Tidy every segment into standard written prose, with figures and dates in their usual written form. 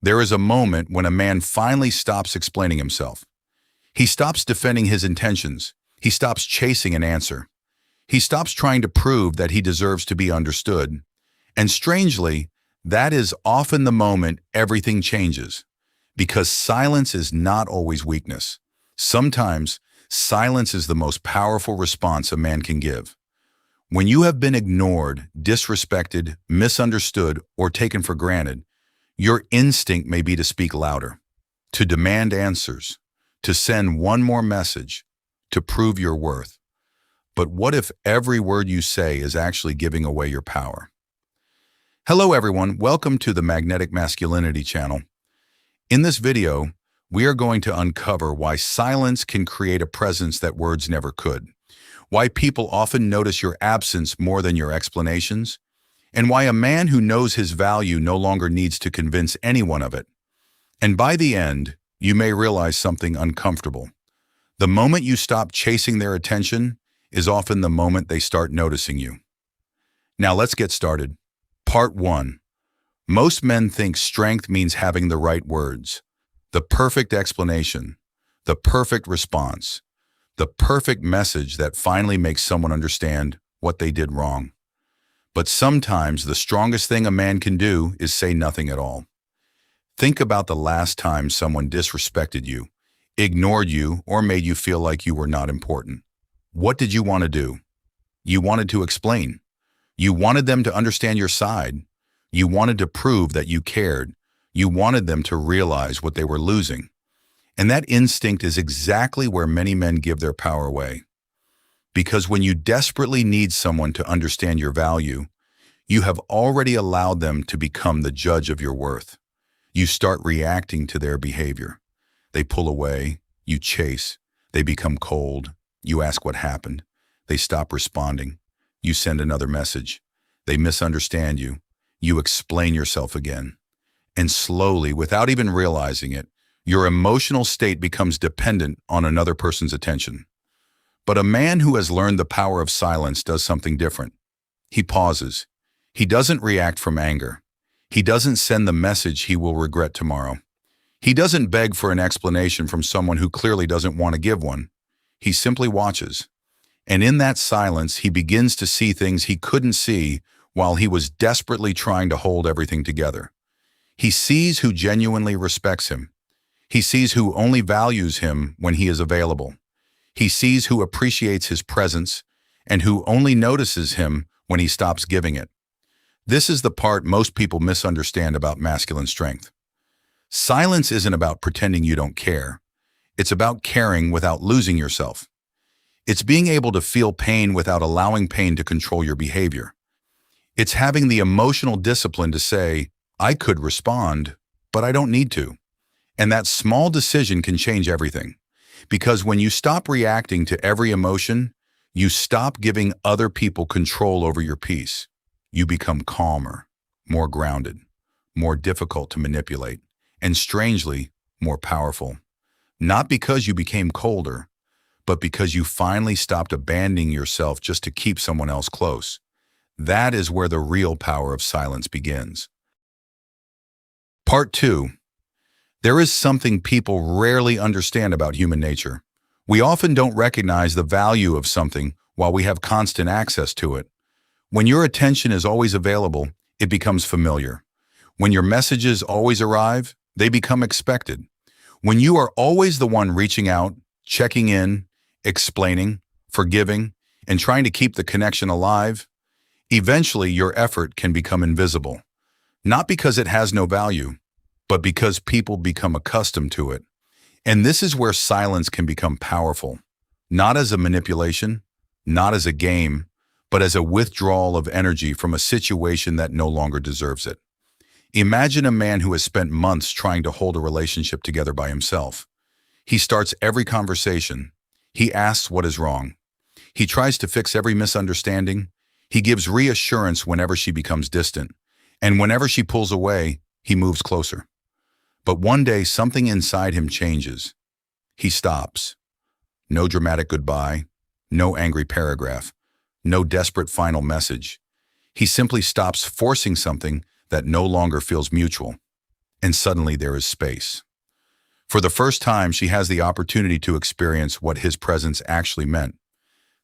There is a moment when a man finally stops explaining himself. He stops defending his intentions. He stops chasing an answer. He stops trying to prove that he deserves to be understood. And strangely, that is often the moment everything changes. Because silence is not always weakness. Sometimes, silence is the most powerful response a man can give. When you have been ignored, disrespected, misunderstood, or taken for granted, your instinct may be to speak louder, to demand answers, to send one more message, to prove your worth. But what if every word you say is actually giving away your power? Hello everyone, welcome to the Magnetic Masculinity channel. In this video, we are going to uncover why silence can create a presence that words never could, why people often notice your absence more than your explanations, and why a man who knows his value no longer needs to convince anyone of it. And by the end, you may realize something uncomfortable. The moment you stop chasing their attention is often the moment they start noticing you. Now let's get started. Part 1. Most men think strength means having the right words, the perfect explanation, the perfect response, the perfect message that finally makes someone understand what they did wrong. But sometimes the strongest thing a man can do is say nothing at all. Think about the last time someone disrespected you, ignored you, or made you feel like you were not important. What did you want to do? You wanted to explain. You wanted them to understand your side. You wanted to prove that you cared. You wanted them to realize what they were losing. And that instinct is exactly where many men give their power away. Because when you desperately need someone to understand your value, you have already allowed them to become the judge of your worth. You start reacting to their behavior. They pull away, you chase, they become cold, you ask what happened, they stop responding, you send another message, they misunderstand you, you explain yourself again. And slowly, without even realizing it, your emotional state becomes dependent on another person's attention. But a man who has learned the power of silence does something different. He pauses. He doesn't react from anger. He doesn't send the message he will regret tomorrow. He doesn't beg for an explanation from someone who clearly doesn't want to give one. He simply watches. And in that silence, he begins to see things he couldn't see while he was desperately trying to hold everything together. He sees who genuinely respects him. He sees who only values him when he is available. He sees who appreciates his presence and who only notices him when he stops giving it. This is the part most people misunderstand about masculine strength. Silence isn't about pretending you don't care. It's about caring without losing yourself. It's being able to feel pain without allowing pain to control your behavior. It's having the emotional discipline to say, I could respond, but I don't need to. And that small decision can change everything. Because when you stop reacting to every emotion, you stop giving other people control over your peace. You become calmer, more grounded, more difficult to manipulate, and strangely, more powerful. Not because you became colder, but because you finally stopped abandoning yourself just to keep someone else close. That is where the real power of silence begins. Part 2. There is something people rarely understand about human nature. We often don't recognize the value of something while we have constant access to it. When your attention is always available, it becomes familiar. When your messages always arrive, they become expected. When you are always the one reaching out, checking in, explaining, forgiving, and trying to keep the connection alive, eventually your effort can become invisible. Not because it has no value, but because people become accustomed to it. And this is where silence can become powerful, not as a manipulation, not as a game, but as a withdrawal of energy from a situation that no longer deserves it. Imagine a man who has spent months trying to hold a relationship together by himself. He starts every conversation. He asks what is wrong. He tries to fix every misunderstanding. He gives reassurance whenever she becomes distant. And whenever she pulls away, he moves closer. But one day, something inside him changes. He stops. No dramatic goodbye, no angry paragraph, no desperate final message. He simply stops forcing something that no longer feels mutual. and suddenly there is space. For the first time, she has the opportunity to experience what his presence actually meant.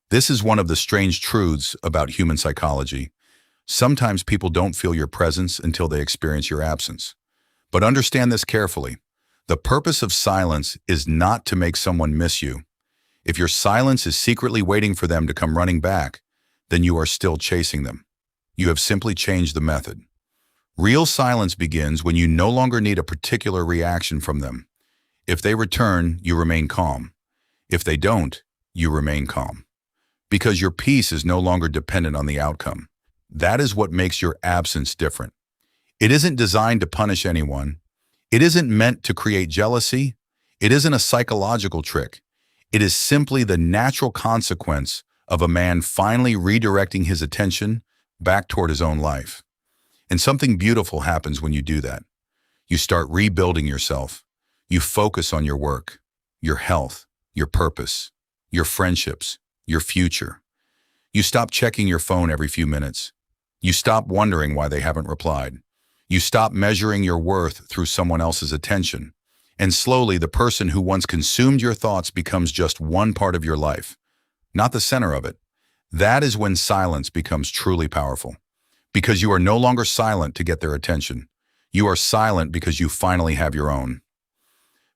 This is one of the strange truths about human psychology. Sometimes people don't feel your presence until they experience your absence. But understand this carefully. The purpose of silence is not to make someone miss you. If your silence is secretly waiting for them to come running back, then you are still chasing them. You have simply changed the method. Real silence begins when you no longer need a particular reaction from them. If they return, you remain calm. If they don't, you remain calm. Because your peace is no longer dependent on the outcome. That is what makes your absence different. It isn't designed to punish anyone. It isn't meant to create jealousy. It isn't a psychological trick. It is simply the natural consequence of a man finally redirecting his attention back toward his own life. And something beautiful happens when you do that. You start rebuilding yourself. You focus on your work, your health, your purpose, your friendships, your future. You stop checking your phone every few minutes. You stop wondering why they haven't replied. You stop measuring your worth through someone else's attention. And slowly, the person who once consumed your thoughts becomes just one part of your life, not the center of it. That is when silence becomes truly powerful. Because you are no longer silent to get their attention. You are silent because you finally have your own.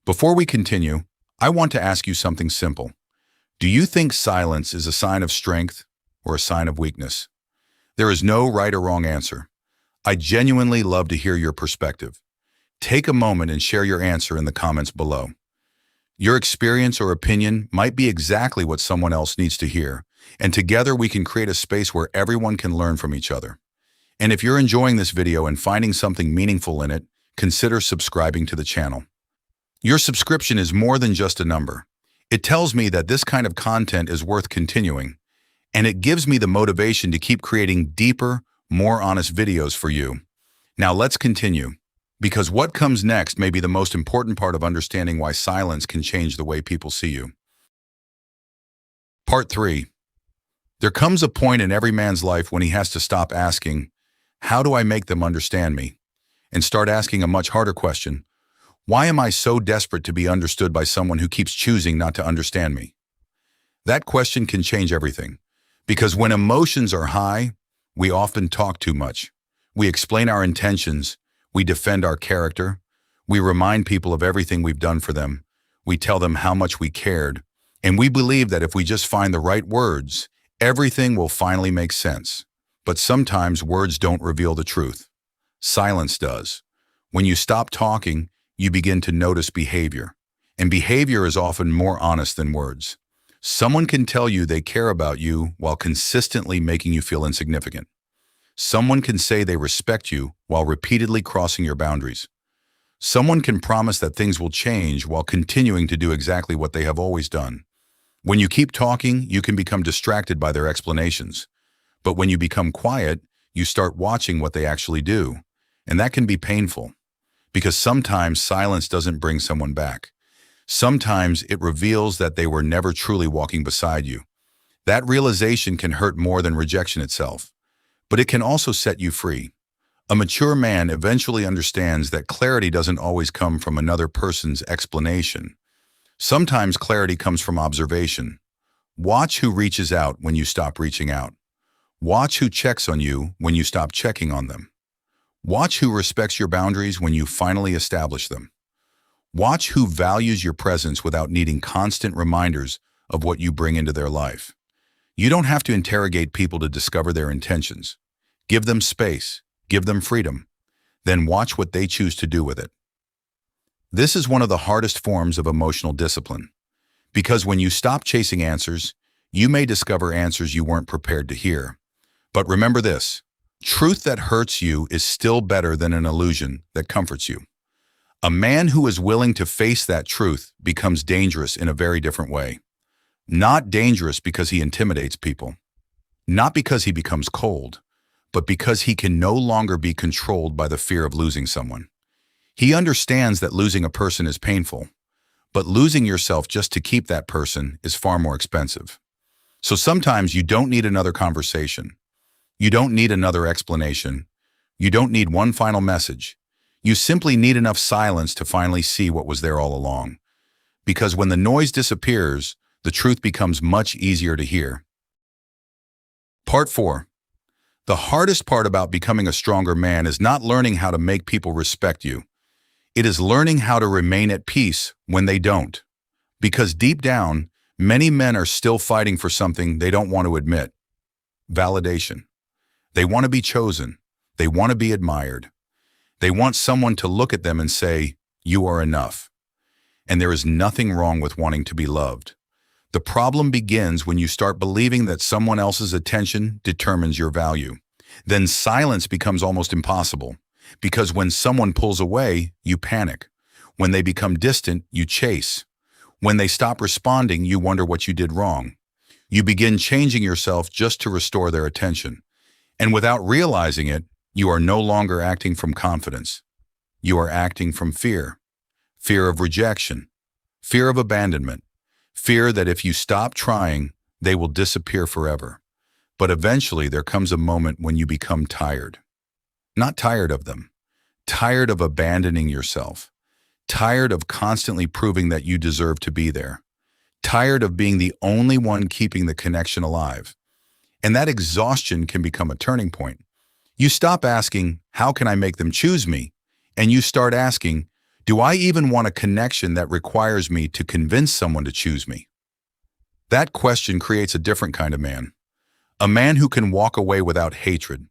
Before we continue, I want to ask you something simple. Do you think silence is a sign of strength or a sign of weakness? There is no right or wrong answer. I genuinely love to hear your perspective. Take a moment and share your answer in the comments below. Your experience or opinion might be exactly what someone else needs to hear, and together we can create a space where everyone can learn from each other. And if you're enjoying this video and finding something meaningful in it, consider subscribing to the channel. Your subscription is more than just a number. It tells me that this kind of content is worth continuing, and it gives me the motivation to keep creating deeper, more honest videos for you. Now let's continue, because what comes next may be the most important part of understanding why silence can change the way people see you. Part 3. There comes a point in every man's life when he has to stop asking, "How do I make them understand me?" and start asking a much harder question. Why am I so desperate to be understood by someone who keeps choosing not to understand me? That question can change everything, because when emotions are high, we often talk too much. We explain our intentions, we defend our character, we remind people of everything we've done for them, we tell them how much we cared, and we believe that if we just find the right words, everything will finally make sense. But sometimes words don't reveal the truth. Silence does. When you stop talking, you begin to notice behavior. And behavior is often more honest than words. Someone can tell you they care about you while consistently making you feel insignificant. Someone can say they respect you while repeatedly crossing your boundaries. Someone can promise that things will change while continuing to do exactly what they have always done. When you keep talking, you can become distracted by their explanations. But when you become quiet, you start watching what they actually do. And that can be painful. Because sometimes silence doesn't bring someone back. Sometimes it reveals that they were never truly walking beside you. That realization can hurt more than rejection itself. But it can also set you free. A mature man eventually understands that clarity doesn't always come from another person's explanation. Sometimes clarity comes from observation. Watch who reaches out when you stop reaching out. Watch who checks on you when you stop checking on them. Watch who respects your boundaries when you finally establish them. Watch who values your presence without needing constant reminders of what you bring into their life. You don't have to interrogate people to discover their intentions. Give them space, give them freedom, then watch what they choose to do with it. This is one of the hardest forms of emotional discipline, because when you stop chasing answers, you may discover answers you weren't prepared to hear. But remember this. Truth that hurts you is still better than an illusion that comforts you. A man who is willing to face that truth becomes dangerous in a very different way. Not dangerous because he intimidates people. Not because he becomes cold, but because he can no longer be controlled by the fear of losing someone. He understands that losing a person is painful, but losing yourself just to keep that person is far more expensive. So sometimes you don't need another conversation. You don't need another explanation. You don't need one final message. You simply need enough silence to finally see what was there all along. Because when the noise disappears, the truth becomes much easier to hear. Part 4. The hardest part about becoming a stronger man is not learning how to make people respect you. It is learning how to remain at peace when they don't. Because deep down, many men are still fighting for something they don't want to admit. Validation. They want to be chosen. They want to be admired. They want someone to look at them and say, "You are enough." And there is nothing wrong with wanting to be loved. The problem begins when you start believing that someone else's attention determines your value. Then silence becomes almost impossible, because when someone pulls away, you panic. When they become distant, you chase. When they stop responding, you wonder what you did wrong. You begin changing yourself just to restore their attention. And without realizing it, you are no longer acting from confidence. You are acting from fear. Fear of rejection. Fear of abandonment. Fear that if you stop trying, they will disappear forever. But eventually there comes a moment when you become tired. Not tired of them. Tired of abandoning yourself. Tired of constantly proving that you deserve to be there. Tired of being the only one keeping the connection alive. And that exhaustion can become a turning point. You stop asking, "How can I make them choose me?" And you start asking, "Do I even want a connection that requires me to convince someone to choose me?" That question creates a different kind of man. A man who can walk away without hatred.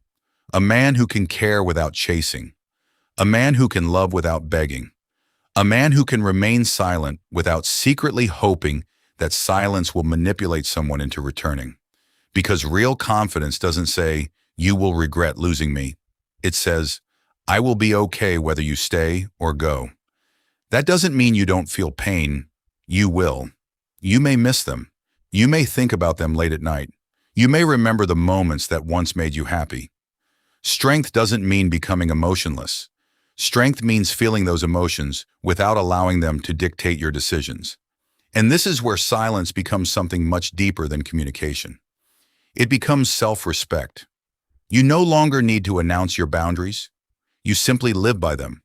A man who can care without chasing. A man who can love without begging. A man who can remain silent without secretly hoping that silence will manipulate someone into returning. Because real confidence doesn't say, "You will regret losing me." It says, "I will be okay whether you stay or go." That doesn't mean you don't feel pain. You will. You may miss them. You may think about them late at night. You may remember the moments that once made you happy. Strength doesn't mean becoming emotionless. Strength means feeling those emotions without allowing them to dictate your decisions. And this is where silence becomes something much deeper than communication. It becomes self-respect. You no longer need to announce your boundaries. You simply live by them.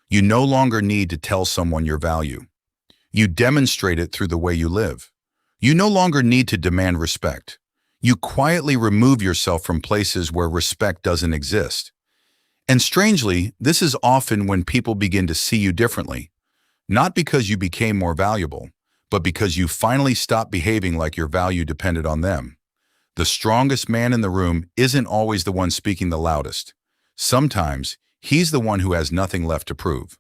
You no longer need to tell someone your value. You demonstrate it through the way you live. You no longer need to demand respect. You quietly remove yourself from places where respect doesn't exist. And strangely, this is often when people begin to see you differently. Not because you became more valuable, but because you finally stopped behaving like your value depended on them. The strongest man in the room isn't always the one speaking the loudest. Sometimes, he's the one who has nothing left to prove.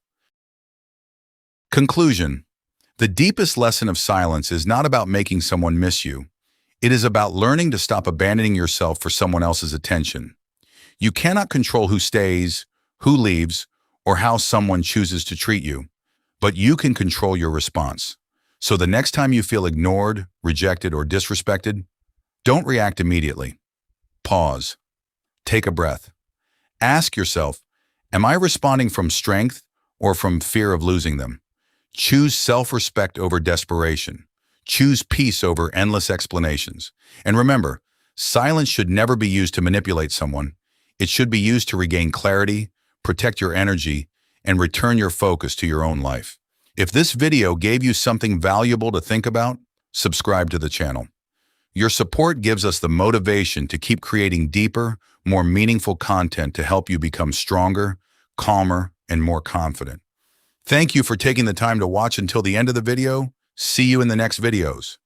Conclusion. The deepest lesson of silence is not about making someone miss you. It is about learning to stop abandoning yourself for someone else's attention. You cannot control who stays, who leaves, or how someone chooses to treat you, but you can control your response. So the next time you feel ignored, rejected, or disrespected, don't react immediately. Pause. Take a breath. Ask yourself, am I responding from strength or from fear of losing them? Choose self-respect over desperation. Choose peace over endless explanations. And remember, silence should never be used to manipulate someone. It should be used to regain clarity, protect your energy, and return your focus to your own life. If this video gave you something valuable to think about, subscribe to the channel. Your support gives us the motivation to keep creating deeper, more meaningful content to help you become stronger, calmer, and more confident. Thank you for taking the time to watch until the end of the video. See you in the next videos.